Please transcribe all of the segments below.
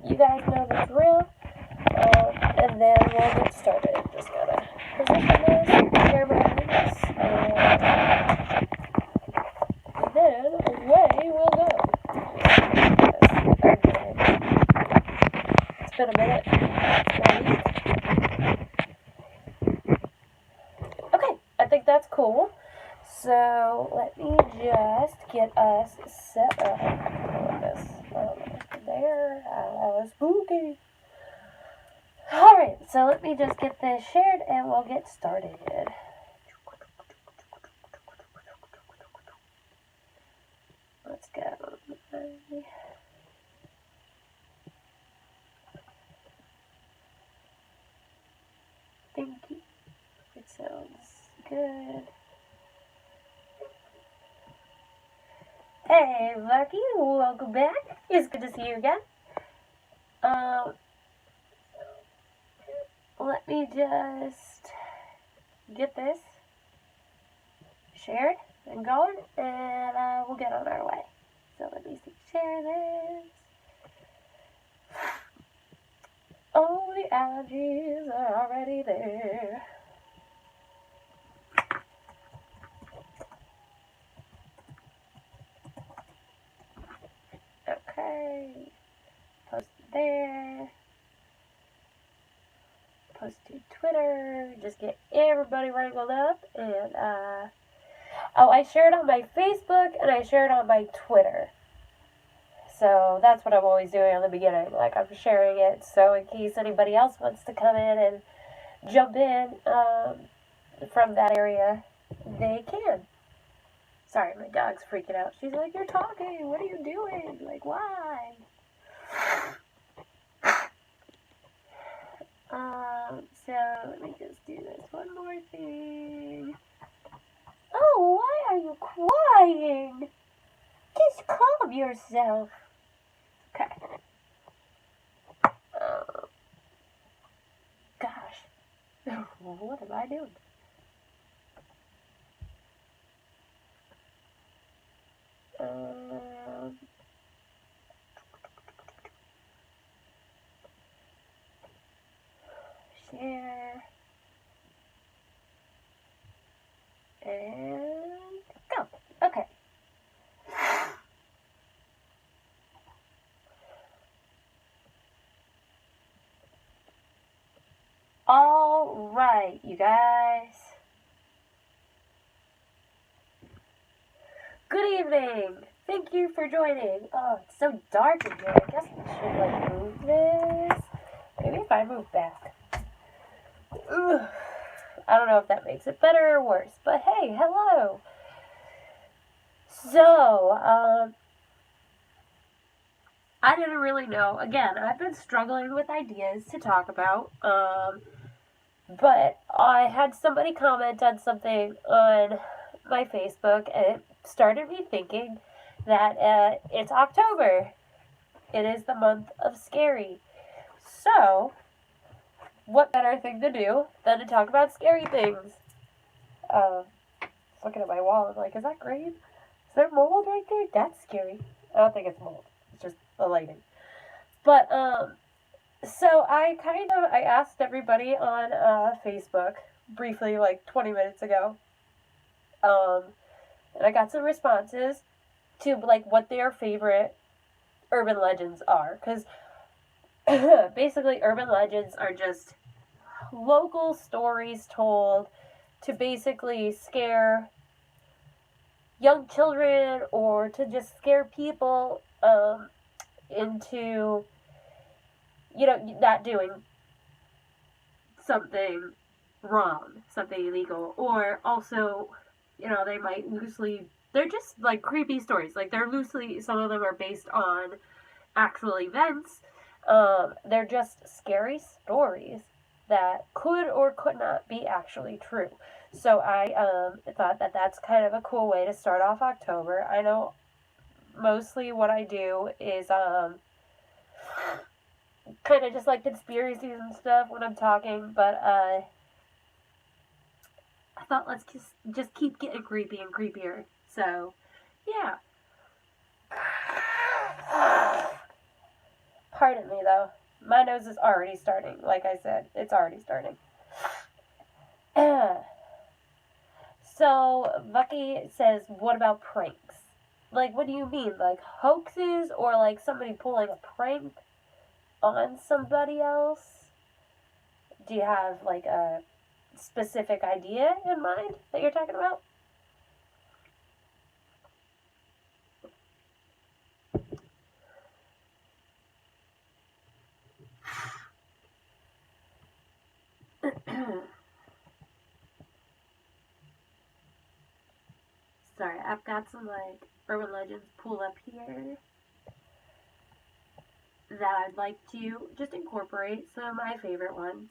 you guys know the drill. And then we'll get started. Just gotta position this, share my links, and then away we'll go. It's been a minute. Okay, I think that's cool. So let me just get us set up. There, that was spooky. Alright, so let me just get this shared and we'll get started. Let's go. Thank you. It sounds good. Hey, Lucky, welcome back. It's good to see you again. Let me just get this shared and going, and we'll get on our way. So let me see, share this. Oh, the allergies are already there. Okay, post there. Post to Twitter, just get everybody wrangled up, and I shared on my Facebook, and I shared on my Twitter, so that's what I'm always doing on the beginning, like I'm sharing it, so in case anybody else wants to come in and jump in, from that area, they can. Sorry, my dog's freaking out, she's like, you're talking, what are you doing, like, why? So let me just do this one more thing. Oh, why are you crying? Just calm yourself. Okay. Gosh. What am I doing? Share. And go. Okay. All right, you guys. Good evening. Thank you for joining. Oh, it's so dark in here. I guess I should, like, move this. Maybe if I move back. Ugh. I don't know if that makes it better or worse, but hey, hello. So, I didn't really know. Again, I've been struggling with ideas to talk about, but I had somebody comment on something on my Facebook, and it started me thinking that it's October. It is the month of scary. So, what better thing to do than to talk about scary things? Looking at my wall, I'm like, is that green? Is there mold right there? That's scary. I don't think it's mold. It's just the lighting. But, so I asked everybody on Facebook briefly, like 20 minutes ago. And I got some responses to, like, what their favorite urban legends are. Because basically, urban legends are just local stories told to basically scare young children or to just scare people into, not doing something wrong, something illegal, or also, they might they're just like creepy stories, like they're loosely, some of them are based on actual events, they're just scary stories that could or could not be actually true. So I thought that that's kind of a cool way to start off October. I know mostly what I do is kind of just like conspiracies and stuff when I'm talking, but I thought let's just keep getting creepy and creepier. So, yeah. Pardon me, though. My nose is already starting. Like I said, it's already starting. So, Bucky says, what about pranks? Like, what do you mean? Like, hoaxes or, like, somebody pulling a prank on somebody else? Do you have, like, a specific idea in mind that you're talking about? Sorry, I've got some, like, urban legends pulled up here that I'd like to just incorporate some of my favorite ones.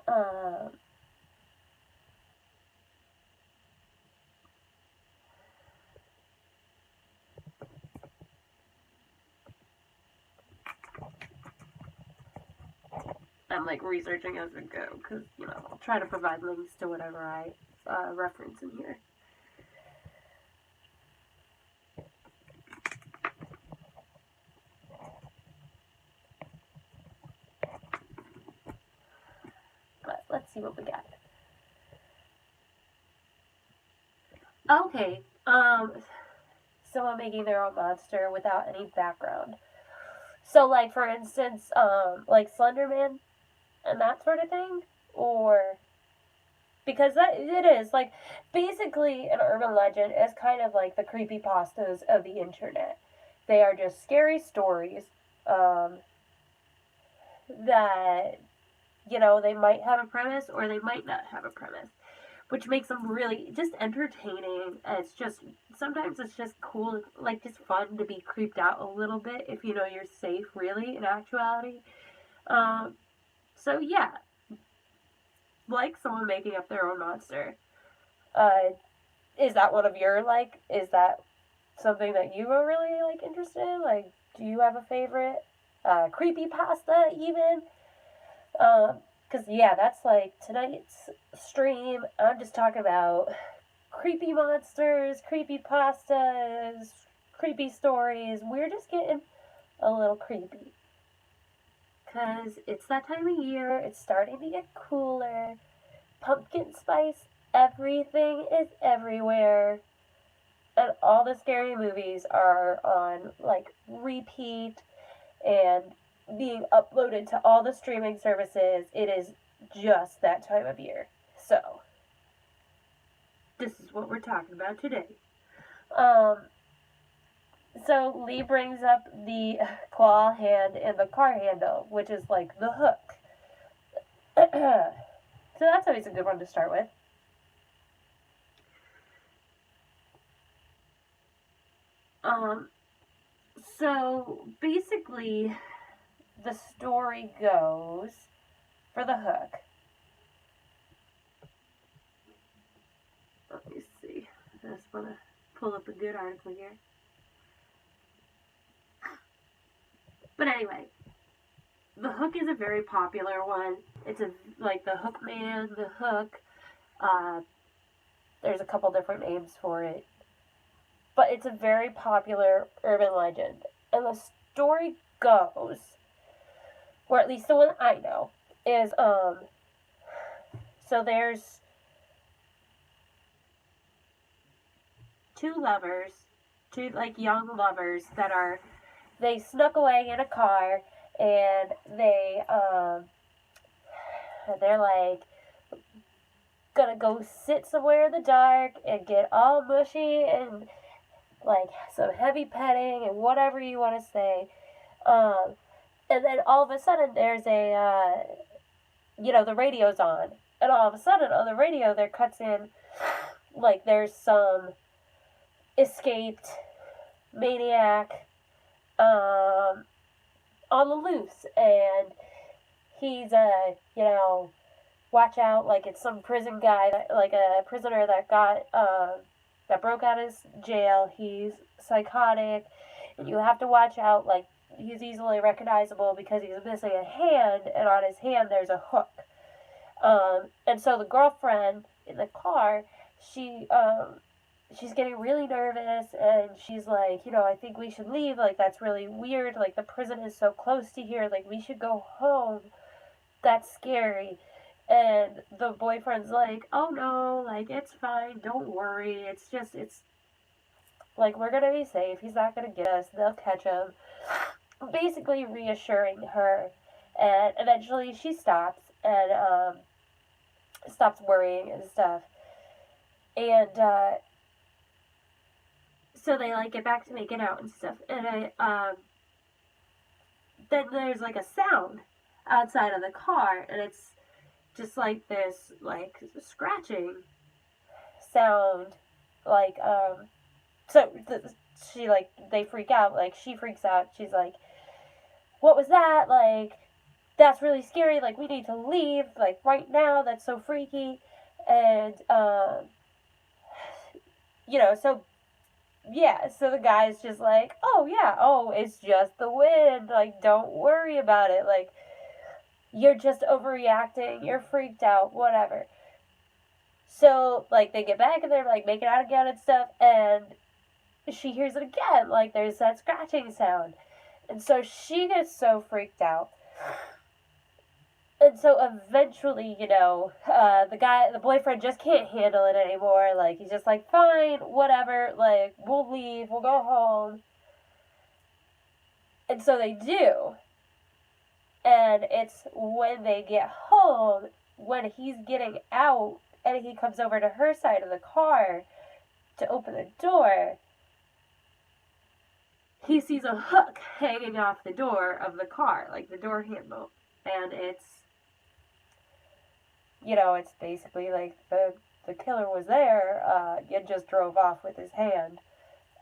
Um, I'm like researching as we go because, I'll try to provide links to whatever I reference in here. But let's see what we got. Okay, someone making their own monster without any background. So, like, for instance, like Slenderman and that sort of thing? Or, because it is, like, basically an urban legend is kind of like the creepypastas of the internet. They are just scary stories, that, they might have a premise or they might not have a premise, which makes them really just entertaining. It's just, sometimes it's just cool, like just fun to be creeped out a little bit if you know you're safe, really, in actuality. So yeah, like someone making up their own monster. Uh, is that one of your, like, is that something that you are really, like, interested in? Like, do you have a favorite? Creepypasta, even? Because, yeah, that's, like, tonight's stream. I'm just talking about creepy monsters, creepy pastas, creepy stories. We're just getting a little creepy. Because it's that time of year. It's starting to get cooler. Pumpkin spice. Everything is everywhere. And all the scary movies are on, like, repeat and being uploaded to all the streaming services. It is just that time of year. So, this is what we're talking about today. So Lee brings up the claw hand and the car handle, which is like the hook. So that's always a good one to start with. So basically, the story goes for the hook. Let me see. I just want to pull up a good article here. But anyway, the hook is a very popular one. It's like the Hook Man, the Hook. There's a couple different names for it. But it's a very popular urban legend. And the story goes, or at least the one I know, is, so there's two lovers, two, like, young lovers that they snuck away in a car, and they're, like, gonna go sit somewhere in the dark and get all mushy and, like, some heavy petting and whatever you want to say. And then all of a sudden there's the radio's on. And all of a sudden on the radio there cuts in, like, there's some escaped maniac on the loose. And he's, watch out, like, it's some prison guy, like a prisoner that broke out of jail. He's psychotic, and you have to watch out, like, he's easily recognizable because he's missing a hand, and on his hand there's a hook. And so the girlfriend in the car, she she's getting really nervous, and she's like, I think we should leave. Like, that's really weird. Like, the prison is so close to here. Like, we should go home. That's scary. And the boyfriend's like, oh no, like, it's fine. Don't worry. It's like, we're gonna be safe. He's not gonna get us. They'll catch him. Basically reassuring her. And eventually she stops and stops worrying and stuff. And so they like get back to making out and stuff. And then there's like a sound outside of the car, and it's just like this like scratching sound, like so she like they freak out, like she freaks out. She's like, what was that? Like, that's really scary. Like, we need to leave, like, right now. That's so freaky. And so yeah, so the guy's just like, oh yeah, oh, it's just the wind, like, don't worry about it, like, you're just overreacting, you're freaked out, whatever. So, like, they get back and they're like making out again and stuff, and she hears it again, like, there's that scratching sound. And so she gets so freaked out. And so eventually, the boyfriend just can't handle it anymore. Like, he's just like, fine, whatever, like, we'll leave, we'll go home. And so they do. And it's when they get home, when he's getting out, and he comes over to her side of the car to open the door, he sees a hook hanging off the door of the car, like the door handle. And it's basically like the killer was there, and just drove off with his hand.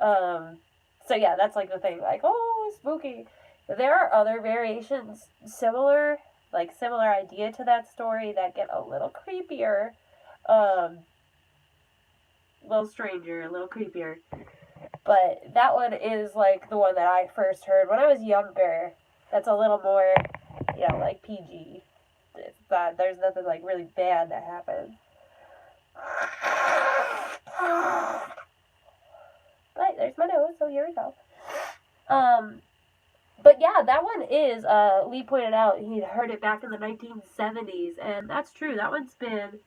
So yeah, that's like the thing, like, oh, spooky. There are other variations similar idea to that story that get a little creepier, a little stranger, a little creepier. But that one is like the one that I first heard when I was younger. That's a little more, like PG. There's nothing like really bad that happens. But there's my nose, so here we go. But yeah, that one is, Lee pointed out, he heard it back in the 1970s, and that's true. That one's been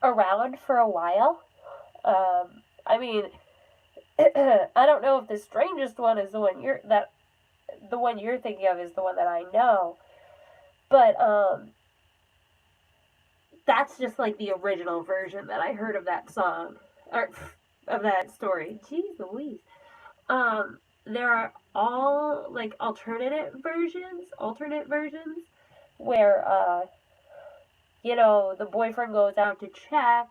around for a while. I mean, I don't know if the strangest one is the one you're thinking of is the one that I know. But that's just like the original version that I heard of that song, or of that story. Jeez Louise. There are all like alternate versions where the boyfriend goes out to check,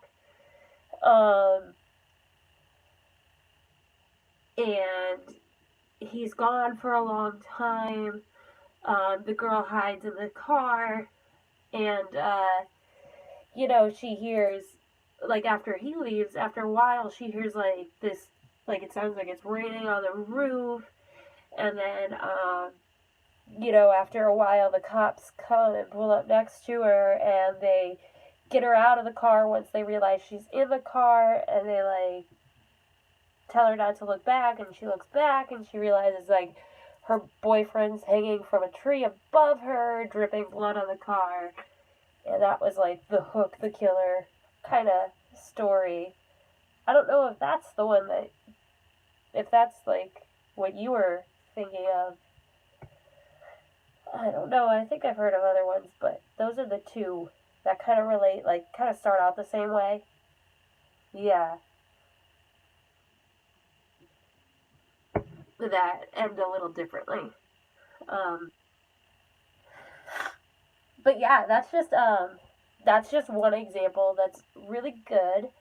and he's gone for a long time. The girl hides in the car, and she hears, like, after he leaves, after a while, she hears like this, like, it sounds like it's raining on the roof. And then after a while, the cops come and pull up next to her, and they get her out of the car once they realize she's in the car, and they like tell her not to look back, and she looks back, and she realizes like her boyfriend's hanging from a tree above her, dripping blood on the car. And that was like the hook, the killer kind of story. I don't know if that's the one if that's like what you were thinking of. I don't know. I think I've heard of other ones, but those are the two that kind of relate, like, kind of start out the same way. Yeah. That end a little differently. But yeah, that's just one example that's really good.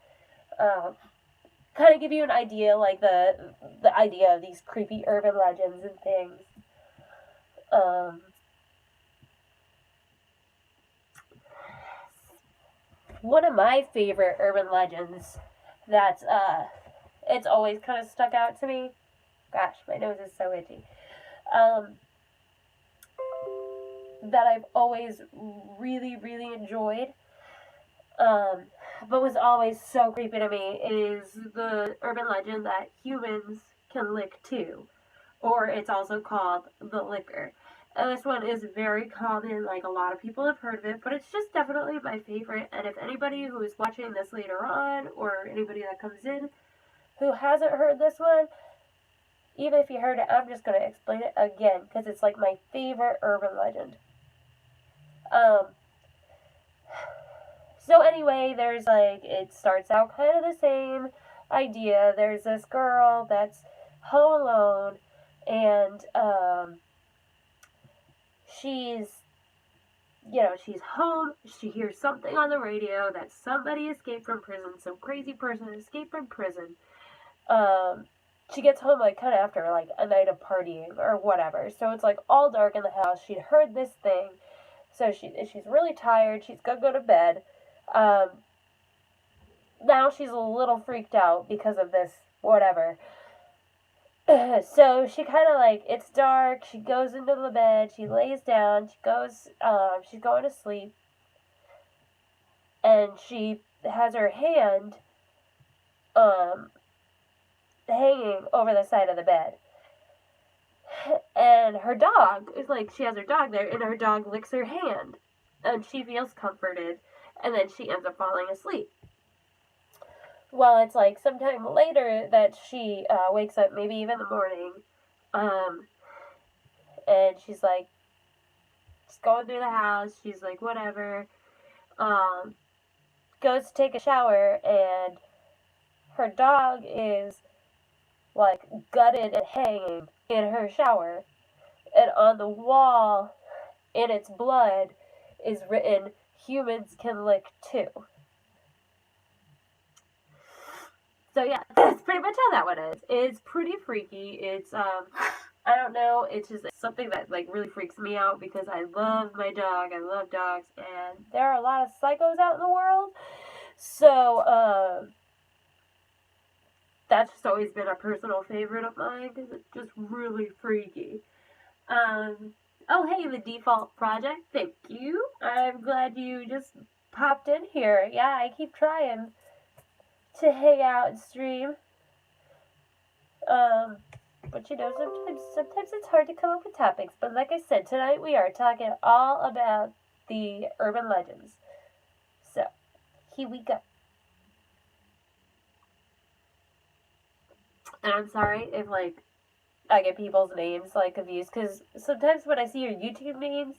Kind of give you an idea, like the idea of these creepy urban legends and things. One of my favorite urban legends that's it's always kind of stuck out to me. Gosh, my nose is so itchy. That I've always really, really enjoyed. But what's always so creepy to me is the urban legend that humans can lick too, or it's also called the licker. And this one is very common, like a lot of people have heard of it, but it's just definitely my favorite. And if anybody who is watching this later on, or anybody that comes in who hasn't heard this one, even if you heard it, I'm just going to explain it again because it's like my favorite urban legend. So anyway, there's like, it starts out kind of the same idea. There's this girl that's home alone, and she's she's home. She hears something on the radio that somebody escaped from prison. Some crazy person escaped from prison. She gets home like kind of after like a night of partying or whatever. So it's like all dark in the house. She'd heard this thing, so she's really tired. She's gonna go to bed. Now she's a little freaked out because of this whatever. So she kind of like, it's dark, she goes into the bed, she lays down, she's going to sleep, and she has her hand, hanging over the side of the bed. And her dog, is like, she has her dog there, and her dog licks her hand, and she feels comforted, and then she ends up falling asleep. Well, it's like sometime later that she wakes up, maybe even in the morning, and she's like, just going through the house, she's like, whatever, goes to take a shower, and her dog is, like, gutted and hanging in her shower, and on the wall, in its blood, is written, "Humans can lick too." So yeah, that's pretty much how that one is. It's pretty freaky. It's I don't know. It's just something that like really freaks me out because I love my dog. I love dogs, and there are a lot of psychos out in the world. So that's just always been a personal favorite of mine because it's just really freaky. Oh hey, the Default Project. Thank you. I'm glad you just popped in here. Yeah, I keep trying to hang out and stream. But sometimes it's hard to come up with topics. But like I said, tonight we are talking all about the urban legends. So, here we go. And I'm sorry if, like, I get people's names, like, confused. Because sometimes when I see your YouTube names,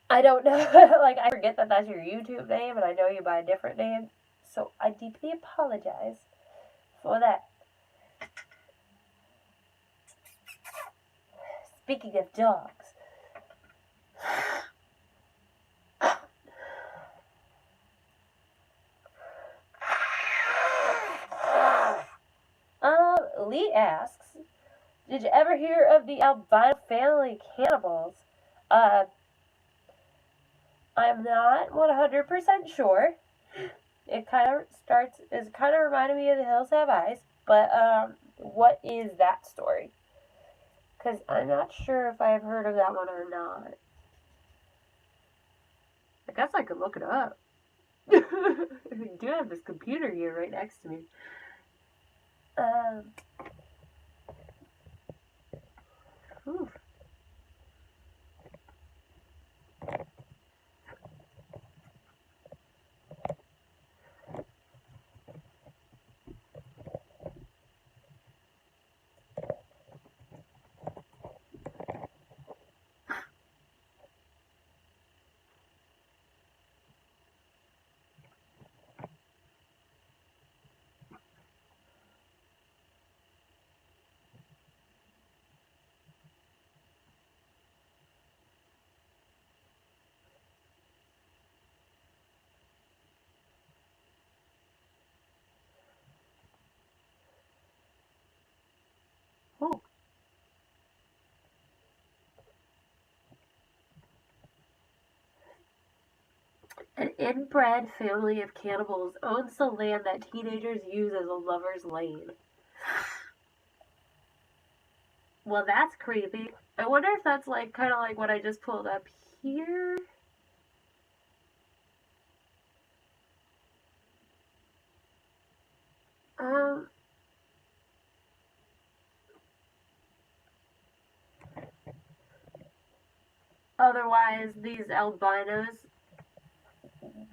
I don't know. Like, I forget that that's your YouTube name, and I know you by a different name. So, I deeply apologize for that. Speaking of dogs. Lee asks, did you ever hear of the albino family cannibals? I'm not 100% sure. It kind of reminded me of The Hills Have Eyes, but what is that story? Because I'm not sure if I've heard of that one or not. I guess I could look it up. I do have this computer here right next to me. Oof. Oh. An inbred family of cannibals owns the land that teenagers use as a lover's lane. Well, that's creepy. I wonder if that's like kind of like what I just pulled up here. Otherwise, these albinos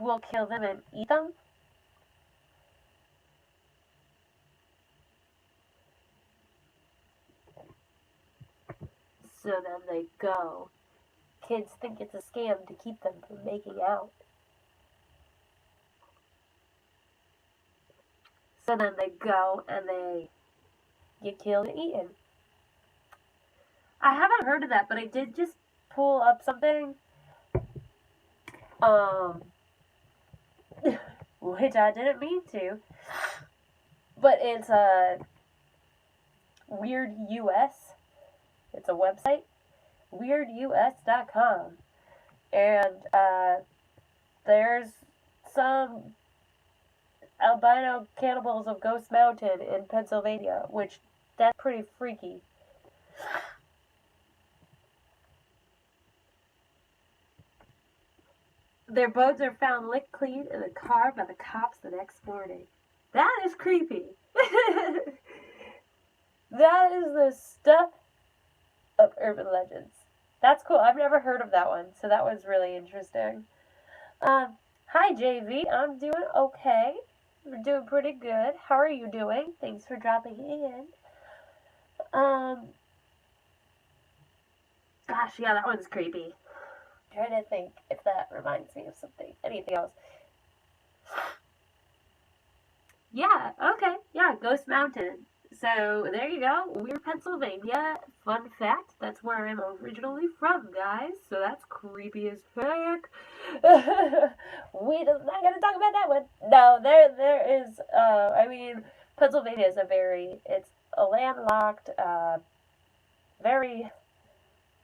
will kill them and eat them. So then they go. Kids think it's a scam to keep them from making out. So then they go and they get killed and eaten. I haven't heard of that, but I did just pull up something, which I didn't mean to, but it's Weird US. It's a website, weirdus.com, and there's some albino cannibals of Ghost Mountain in Pennsylvania, which that's pretty freaky. Their bones are found licked clean in a car by the cops the next morning. That is creepy. That is the stuff of urban legends. That's cool. I've never heard of that one, so that was really interesting. Hi JV, I'm doing okay. We're doing pretty good. How are you doing? Thanks for dropping in. Gosh, yeah, that one's creepy. I'm trying to think if that reminds me of something. Anything else? Yeah, okay. Yeah, Ghost Mountain. So, there you go. We're Pennsylvania. Fun fact, that's where I'm originally from, guys. So that's creepy as heck. We just not gonna talk about that one. No, there is, Pennsylvania is it's a landlocked, very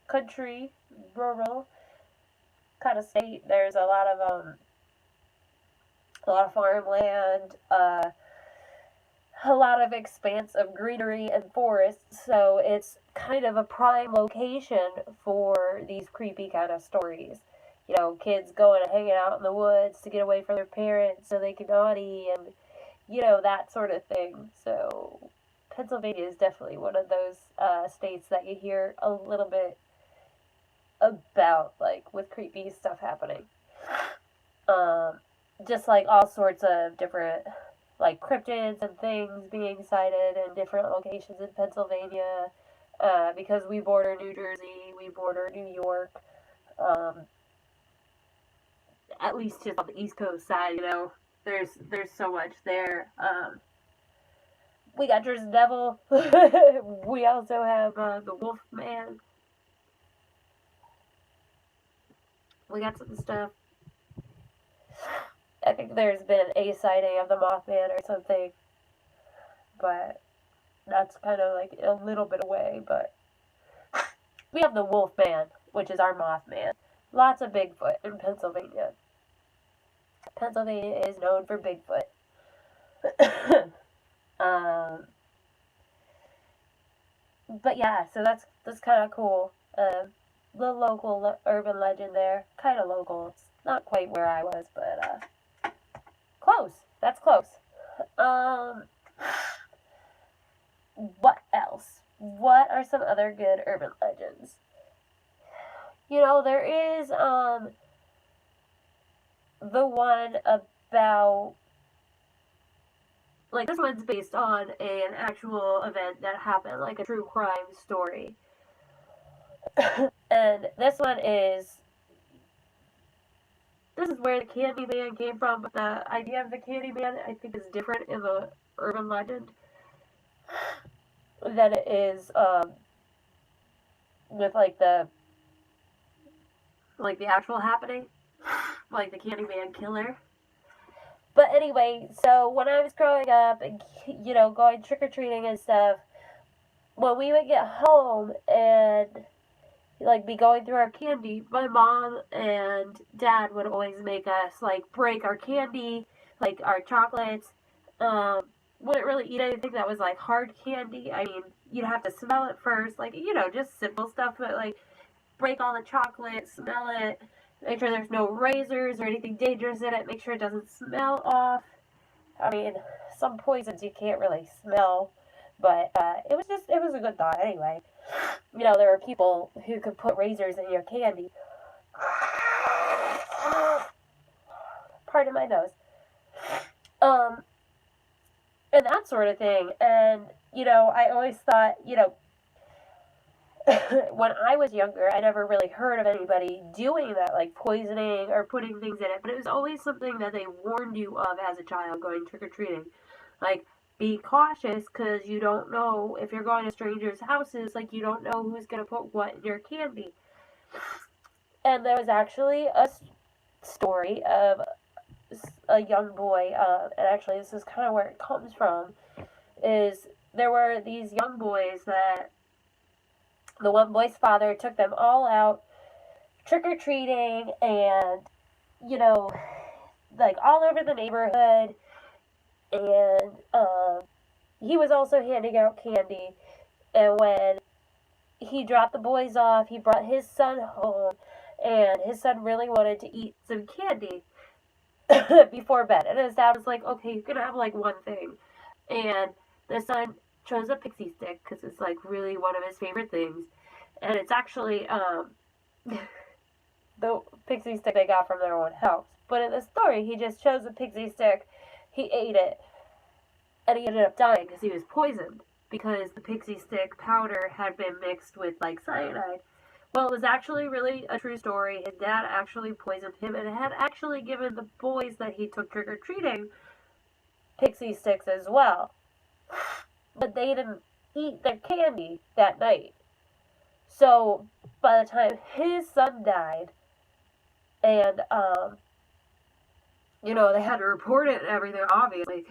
country, rural kind of state. There's a lot of farmland, a lot of expanse of greenery and forests, so it's kind of a prime location for these creepy kind of stories. You know, kids going and hanging out in the woods to get away from their parents so they can naughty and, that sort of thing. So Pennsylvania is definitely one of those states that you hear a little bit about, like, with creepy stuff happening. Just like all sorts of different, like, cryptids and things being sighted in different locations in Pennsylvania, because we border New Jersey, we border New York, at least just on the East Coast side, there's so much there. We got Jersey Devil. We also have the Wolf Man. We got some stuff. I think there's been a sighting of the Mothman or something, but that's kind of like a little bit away. But we have the Wolfman, which is our Mothman. Lots of Bigfoot in Pennsylvania. Pennsylvania is known for Bigfoot. But yeah, so that's kind of cool. The local urban legend there, kind of local. It's not quite where I was, but close. That's close. What else? What are some other good urban legends? There is the one about, like, this one's based on an actual event that happened, like a true crime story. And this is where the Candyman came from, but the idea of the Candyman, I think, is different in the urban legend than it is with, like, the actual happening, like the Candyman killer. But anyway, so when I was growing up and, going trick-or-treating and stuff, when we would get home and, like, be going through our candy, my mom and dad would always make us, like, break our candy, like, our chocolates. Wouldn't really eat anything that was, like, hard candy. I mean, you'd have to smell it first, like, just simple stuff, but, like, break all the chocolate, smell it, make sure there's no razors or anything dangerous in it, make sure it doesn't smell off. I mean, some poisons you can't really smell, but it was a good thought anyway. There were people who could put razors in your candy. pardon my nose. And that sort of thing. And, I always thought, when I was younger, I never really heard of anybody doing that, like poisoning or putting things in it. But it was always something that they warned you of as a child going trick-or-treating. Like, be cautious because you don't know if you're going to strangers' houses, like you don't know who's going to put what in your candy. And there was actually a story of a young boy, and actually this is kind of where it comes from, is there were these young boys that the one boy's father took them all out trick-or-treating and, like all over the neighborhood, and he was also handing out candy. And when he dropped the boys off, he brought his son home, and his son really wanted to eat some candy before bed. And his dad was like, okay, you can have like one thing. And the son chose a pixie stick because it's like really one of his favorite things. And it's actually the pixie stick they got from their own house. But in the story, he just chose a pixie stick, he ate it, and he ended up dying because he was poisoned because the pixie stick powder had been mixed with like cyanide. Well, it was actually really a true story. His dad actually poisoned him and had actually given the boys that he took trick-or-treating pixie sticks as well. But they didn't eat their candy that night. So, by the time his son died, and, they had to report it and everything, obviously,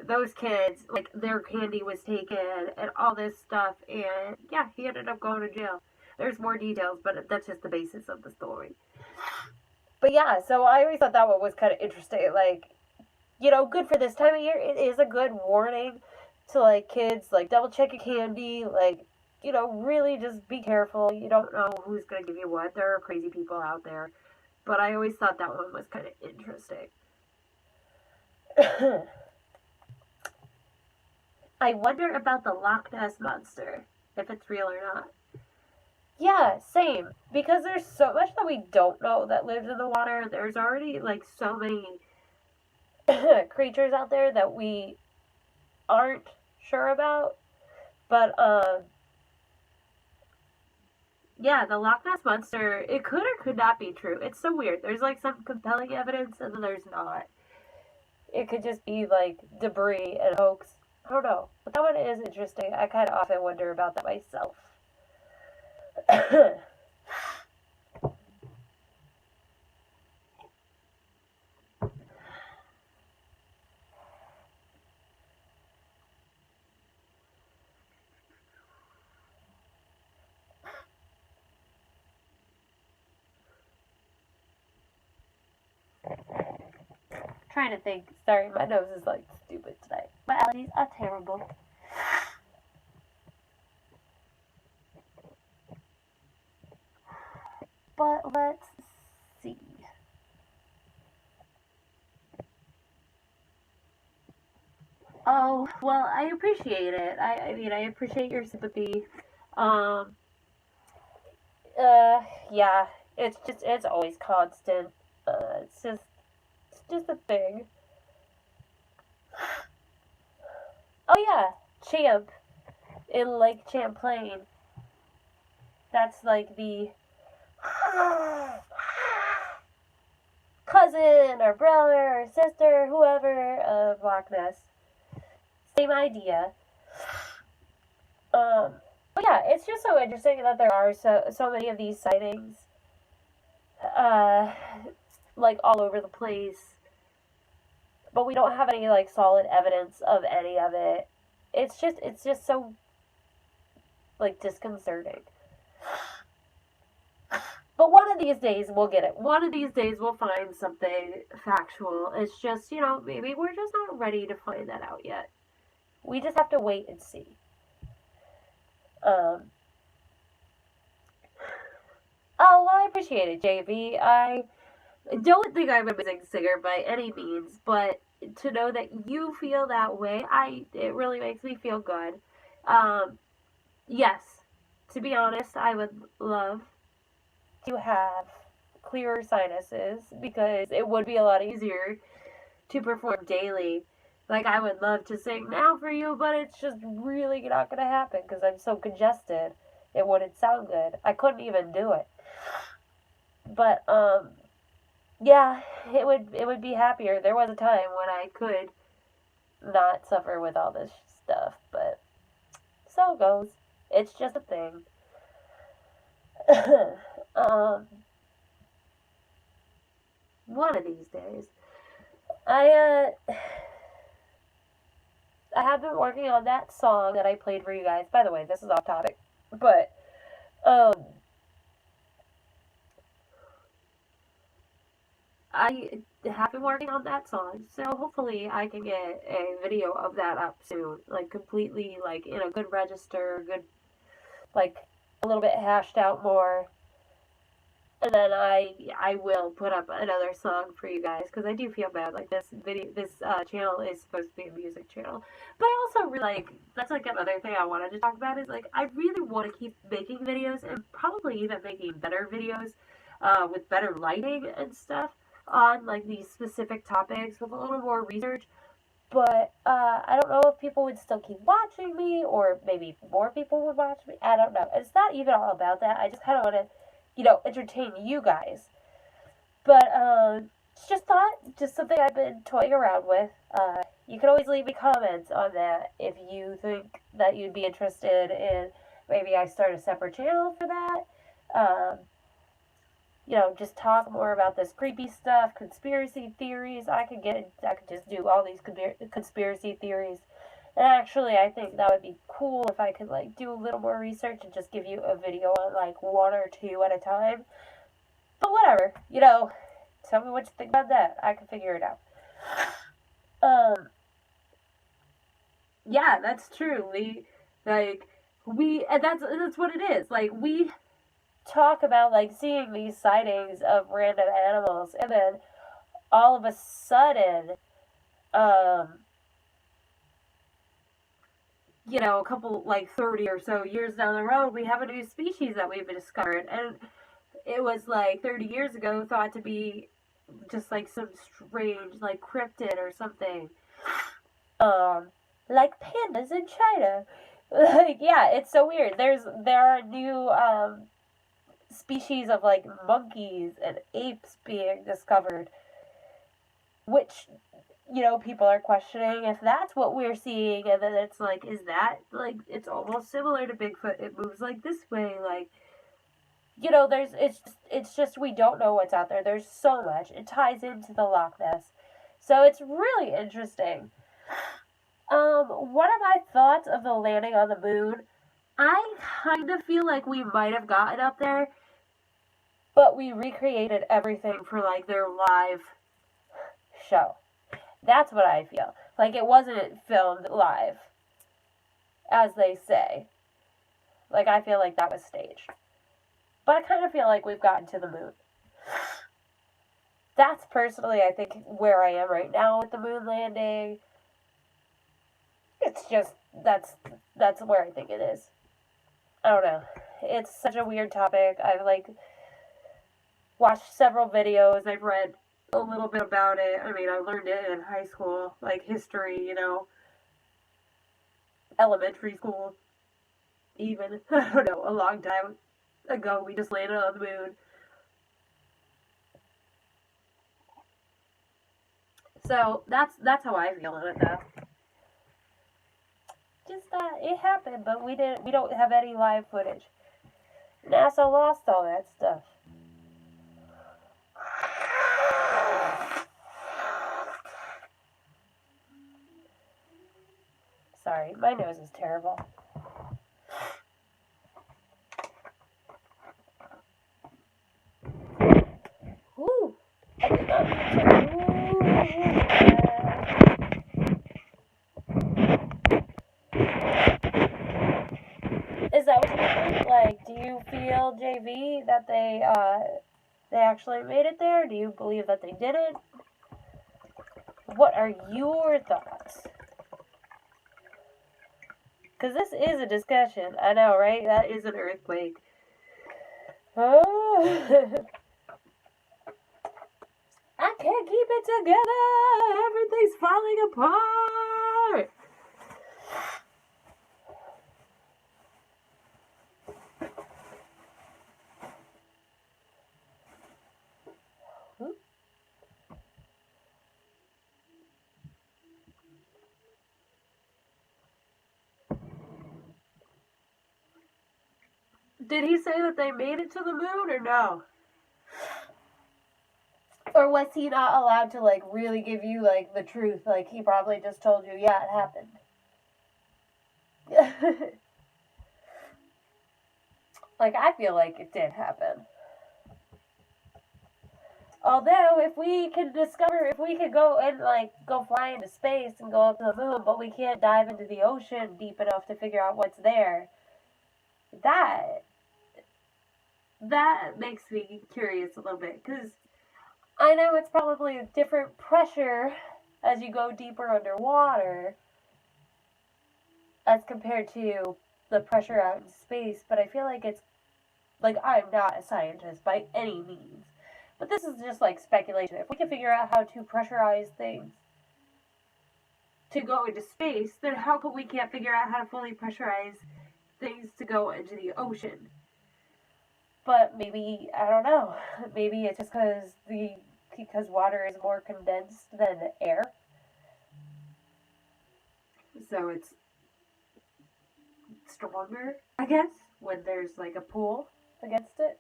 those kids, like, their candy was taken and all this stuff, and, yeah, he ended up going to jail. There's more details, but that's just the basis of the story. But, yeah, so I always thought that one was kind of interesting, like, good for this time of year. It is a good warning to, like, kids, like, double check your candy, like, really just be careful. You don't know who's going to give you what. There are crazy people out there. But I always thought that one was kind of interesting. I wonder about the Loch Ness Monster, if it's real or not. Yeah, same. Because there's so much that we don't know that lives in the water. There's already, like, so many creatures out there that we aren't sure about. But, yeah, the Loch Ness Monster, it could or could not be true. It's so weird. There's, like, some compelling evidence, and then there's not. It could just be, like, debris and hoax. I don't know. But that one is interesting. I kind of often wonder about that myself. Trying to think. Sorry, my nose is like stupid tonight. My allergies are terrible. But let's see. Oh, well, I appreciate it. I mean, I appreciate your sympathy. Um, yeah, it's always constant. It's just a thing. Oh yeah, Champ in Lake Champlain. That's like the cousin or brother or sister, whoever of Loch Ness. Same idea. But yeah, it's just so interesting that there are so many of these sightings, like all over the place. But we don't have any like solid evidence of any of it. It's just so like disconcerting. But one of these days we'll get it. One of these days we'll find something factual. It's just, maybe we're just not ready to find that out yet. We just have to wait and see. Oh, well, I appreciate it, JB. I don't think I'm an amazing singer by any means, but to know that you feel that way, it really makes me feel good. Yes, to be honest, I would love to have clearer sinuses, because it would be a lot easier to perform daily. Like, I would love to sing now for you, but it's just really not going to happen because I'm so congested. It wouldn't sound good. I couldn't even do it. But, yeah, it would be happier. There was a time when I could not suffer with all this stuff, but so it goes. It's just a thing. um, one of these days. I have been working on that song that I played for you guys. By the way, this is off topic, but um, I have been working on that song, so hopefully I can get a video of that up soon, like completely, like in a good register, good, like a little bit hashed out more. And then I will put up another song for you guys, because I do feel bad. Like, this channel is supposed to be a music channel, but I also really, like, that's like another thing I wanted to talk about, is like, I really want to keep making videos, and probably even making better videos, with better lighting and stuff on like these specific topics with a little more research. But I don't know if people would still keep watching me, or maybe more people would watch me. I don't know. It's not even all about that. I just kind of want to, entertain you guys. But it's just something I've been toying around with. You can always leave me comments on that if you think that you'd be interested in maybe I start a separate channel for that. Um, just talk more about this creepy stuff, conspiracy theories. I could just do all these conspiracy theories. And actually, I think that would be cool if I could, like, do a little more research and just give you a video on, like, one or two at a time. But whatever, tell me what you think about that. I can figure it out. Yeah, that's true. And that's what it is. Like, we talk about, like, seeing these sightings of random animals, and then all of a sudden, a couple, like, 30 or so years down the road, we have a new species that we've discovered, and it was, like, 30 years ago thought to be just, like, some strange, like, cryptid or something, like pandas in China. Like, yeah, it's so weird. There are new, species of, like, monkeys and apes being discovered, which, people are questioning if that's what we're seeing, and then it's like, is that, like, it's almost similar to Bigfoot, it moves, like, this way, like, it's just we don't know what's out there. There's so much. It ties into the Loch Ness. So it's really interesting. What are my thoughts of the landing on the moon? I kind of feel like we might have gotten up there, but we recreated everything for, like, their live show. That's what I feel. Like, it wasn't filmed live, as they say. Like, I feel like that was staged. But I kind of feel like we've gotten to the moon. That's personally, I think, where I am right now with the moon landing. It's just, that's where I think it is. I don't know. It's such a weird topic. I've, like, watched several videos. I've read a little bit about it. I mean, I learned it in high school, like history, elementary school, even. I don't know, a long time ago, we just landed on the moon. So that's how I feel on it now. Just it happened, but we don't have any live footage. NASA lost all that stuff. Sorry, my nose is terrible. Woo! I did not mean to. Is that what you think? Like, do you feel, JV, that they actually made it there? Do you believe that they didn't? What are your thoughts? Because this is a discussion. I know, right? That is an earthquake. Oh. can't keep it together. Everything's falling apart. Did he say that they made it to the moon or no? Or was he not allowed to, like, really give you, like, the truth? Like, he probably just told you, yeah, it happened. Like, I feel like it did happen. Although, if we could go and, like, go fly into space and go up to the moon, but we can't dive into the ocean deep enough to figure out what's there, that makes me curious a little bit, because I know it's probably a different pressure as you go deeper underwater as compared to the pressure out in space, but I feel like it's, like, I'm not a scientist by any means, but this is just, like, speculation. If we can figure out how to pressurize things to go into space, then how come we can't figure out how to fully pressurize things to go into the ocean? But maybe, I don't know, maybe it's just because water is more condensed than air. So it's stronger, I guess, when there's, like, a pull against it.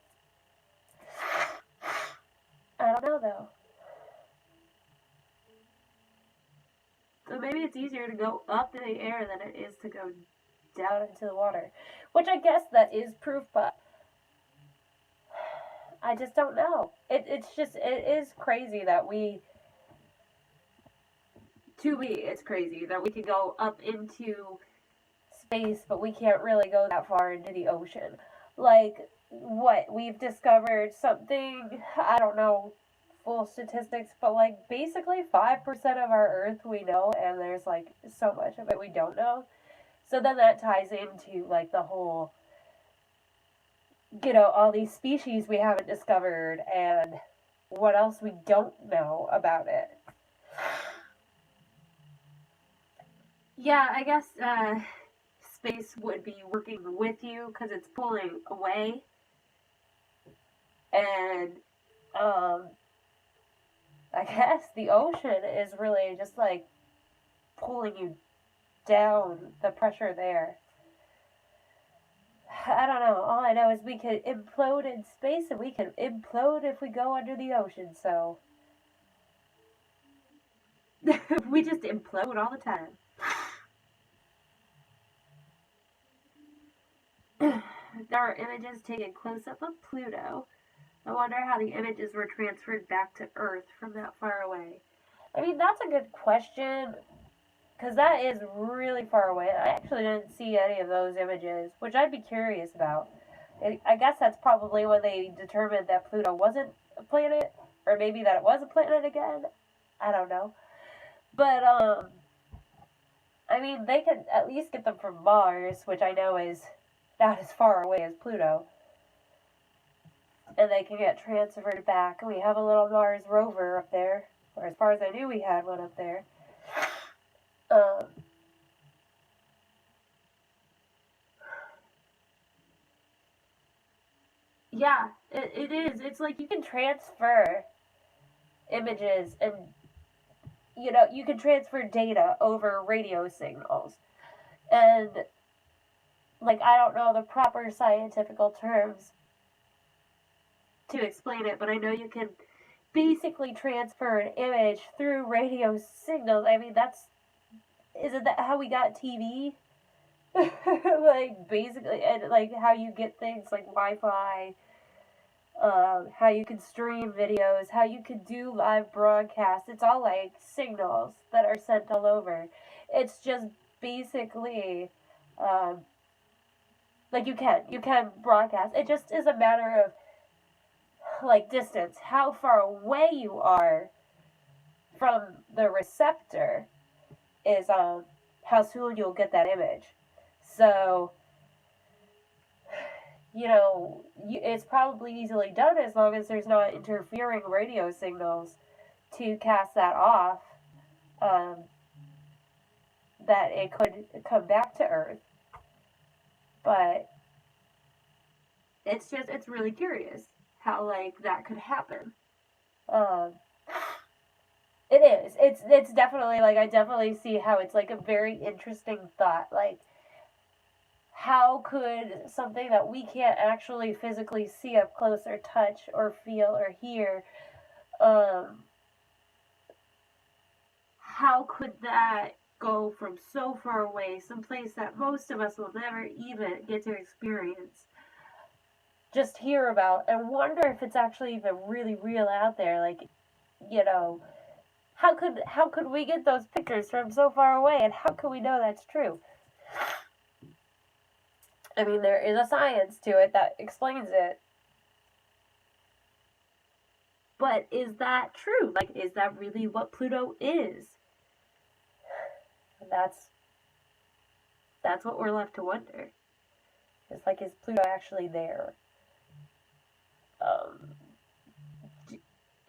I don't know, though. So maybe it's easier to go up in the air than it is to go down into the water. Which I guess that is proof, but I just don't know. It is crazy that it's crazy that we could go up into space, but we can't really go that far into the ocean. Like, what? We've discovered something, I don't know full statistics, but, like, basically 5% of our Earth we know, and there's, like, so much of it we don't know. So then that ties into, like, the whole, all these species we haven't discovered, and what else we don't know about it. Yeah, I guess, space would be working with you, because it's pulling away. And, I guess the ocean is really just, like, pulling you down, the pressure there. I don't know. All I know is we could implode in space, and we can implode if we go under the ocean, so. We just implode all the time. There are images taken close-up of Pluto. I wonder how the images were transferred back to Earth from that far away. I mean, that's a good question, because that is really far away. I actually didn't see any of those images, which I'd be curious about. I guess that's probably when they determined that Pluto wasn't a planet, or maybe that it was a planet again. I don't know. But, I mean, they could at least get them from Mars, which I know is not as far away as Pluto. And they can get transferred back. We have a little Mars rover up there, or as far as I knew we had one up there. Yeah, it is. It's like you can transfer images and, you can transfer data over radio signals. And, like, I don't know the proper scientific terms to explain it, but I know you can basically transfer an image through radio signals. I mean, isn't that how we got TV? Like, basically, and, like, how you get things like Wi-Fi, how you can stream videos, how you can do live broadcasts. It's all, like, signals that are sent all over. It's just basically, like, you can broadcast. It just is a matter of, like, distance, how far away you are from the receptor is, how soon you'll get that image. So, it's probably easily done as long as there's not interfering radio signals to cast that off, that it could come back to Earth. But it's really curious how, like, that could happen. It is. It's definitely, like, I definitely see how it's, like, a very interesting thought. Like, how could something that we can't actually physically see up close or touch or feel or hear, how could that go from so far away, someplace that most of us will never even get to experience, just hear about, and wonder if it's actually even really real out there? Like, you know, how could we get those pictures from so far away, and how could we know that's true? I mean, there is a science to it that explains it. But is that true? Like, is that really what Pluto is? That's what we're left to wonder. It's like, is Pluto actually there?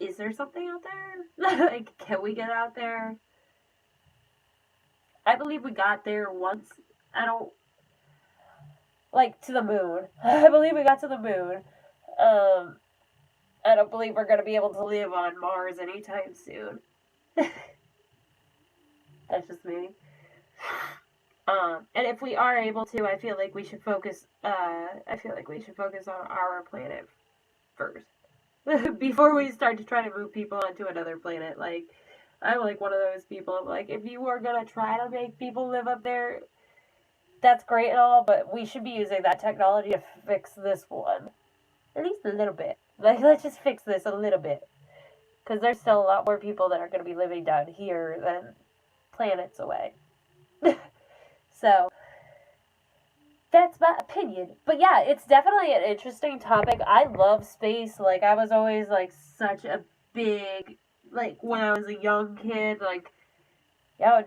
Is there something out there? Like, can we get out there? I believe we got there once. To the moon. I believe we got to the moon. I don't believe we're going to be able to live on Mars anytime soon. That's just me. And if we are able to, I feel like we should focus on our planet first. Before we start to try to move people onto another planet. Like, I'm like one of those people. Like, if you are going to try to make people live up there, that's great and all, but we should be using that technology to fix this one. At least a little bit. Like, let's just fix this a little bit. Because there's still a lot more people that are going to be living down here than planets away. So, that's my opinion. But yeah, it's definitely an interesting topic. I love space. Like, I was always, like, such a big, like, when I was a young kid, like,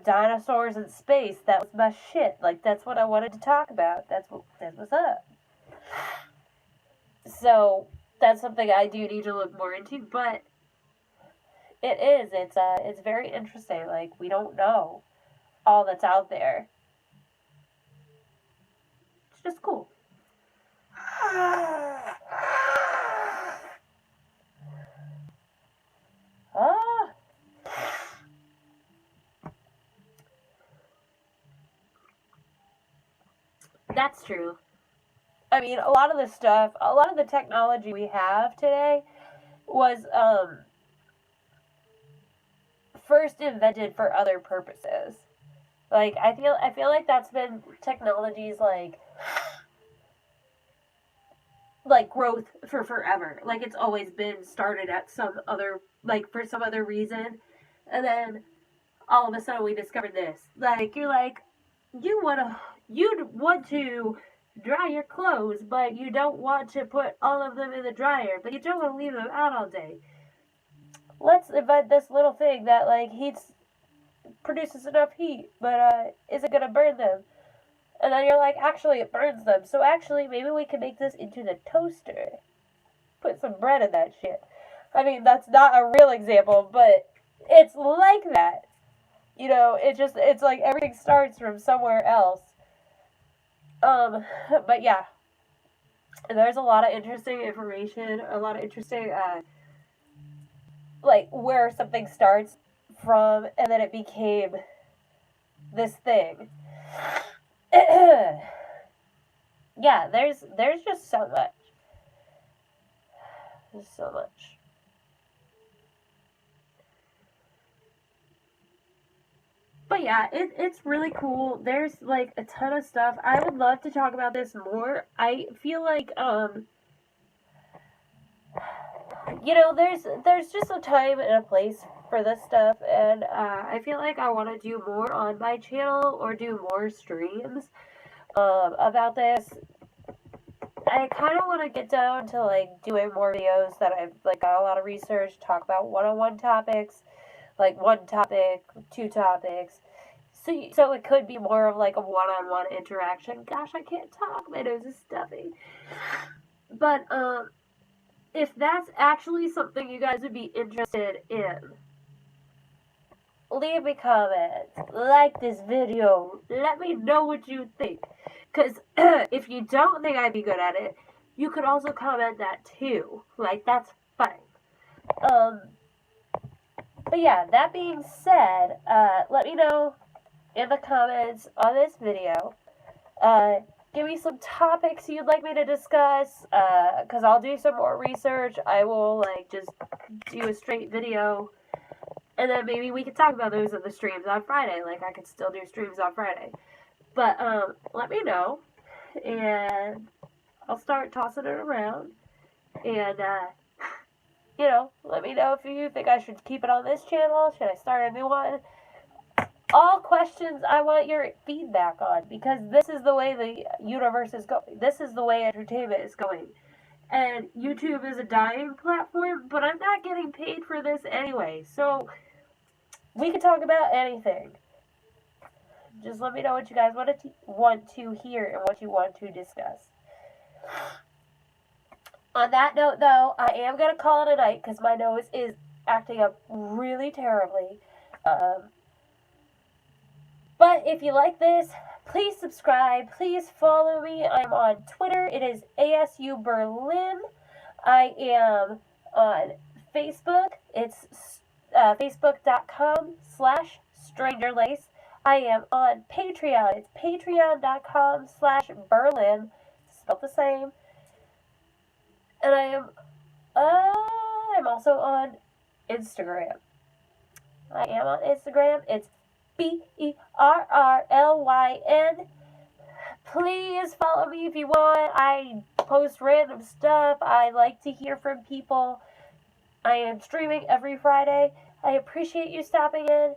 dinosaurs in space, that was my shit. Like, that's what I wanted to talk about. That's what's up. So, that's something I do need to look more into, but it's very interesting. Like, we don't know all that's out there. It's just cool. That's true. I mean, a lot of the technology we have today was first invented for other purposes. Like, I feel like that's been technology's like growth for forever. Like, it's always been started at some other, like, for some other reason, and then all of a sudden we discovered this. Like, you're like, you'd want to dry your clothes, but you don't want to put all of them in the dryer, but you don't want to leave them out all day. Let's invent this little thing that, like, produces enough heat, but isn't gonna burn them. And then you're like, actually, it burns them. So actually, maybe we can make this into the toaster. Put some bread in that shit. I mean, that's not a real example, but it's like that. You know, it's like everything starts from somewhere else. But yeah. There's a lot of interesting information, a lot of interesting, like, where something starts from, and then it became this thing. Yeah, there's just so much. There's so much. But yeah, it's really cool. There's, like, a ton of stuff. I would love to talk about this more. I feel like, you know, there's just a time and a place for this stuff, and I feel like I want to do more on my channel or do more streams about this. I kind of want to get down to, like, doing more videos that I've, like, got a lot of research, talk about one-on-one topics, like, one topic, two topics. So it could be more of, like, a one-on-one interaction. Gosh, I can't talk. My nose is stuffy. But, if that's actually something you guys would be interested in, leave me comments, like this video, let me know what you think. Because if you don't think I'd be good at it, you could also comment that too. Like, that's fine. But yeah, that being said, let me know in the comments on this video. Give me some topics you'd like me to discuss, because I'll do some more research. I will, like, just do a straight video, and then maybe we can talk about those in the streams on Friday. Like, I could still do streams on Friday. But, let me know, and I'll start tossing it around, and, you know, let me know if you think I should keep it on this channel. Should I start a new one? All questions I want your feedback on, because this is the way the universe is going. This is the way entertainment is going. And YouTube is a dying platform, but I'm not getting paid for this anyway. So we can talk about anything. Just let me know what you guys want to hear and what you want to discuss. On that note, though, I am going to call it a night because my nose is acting up really terribly. But if you like this, please subscribe. Please follow me. I'm on Twitter. It is ASU Berlin. I am on Facebook. It's facebook.com/strangerlace. I am on Patreon. It's patreon.com/Berlin. Spelled the same. And I'm also on Instagram. I am on Instagram. It's BERRLYN. Please follow me if you want. I post random stuff. I like to hear from people. I am streaming every Friday. I appreciate you stopping in.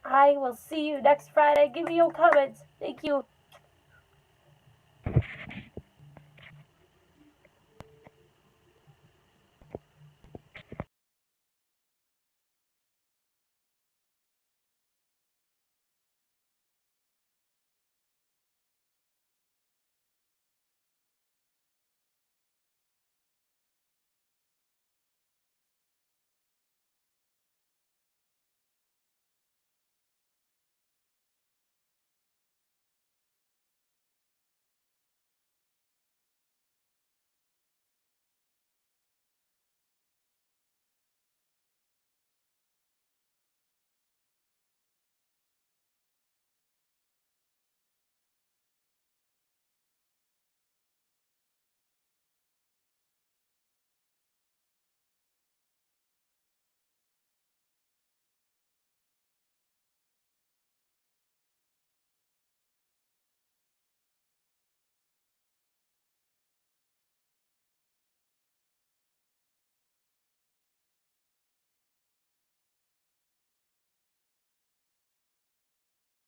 I will see you next Friday. Give me your comments. Thank you.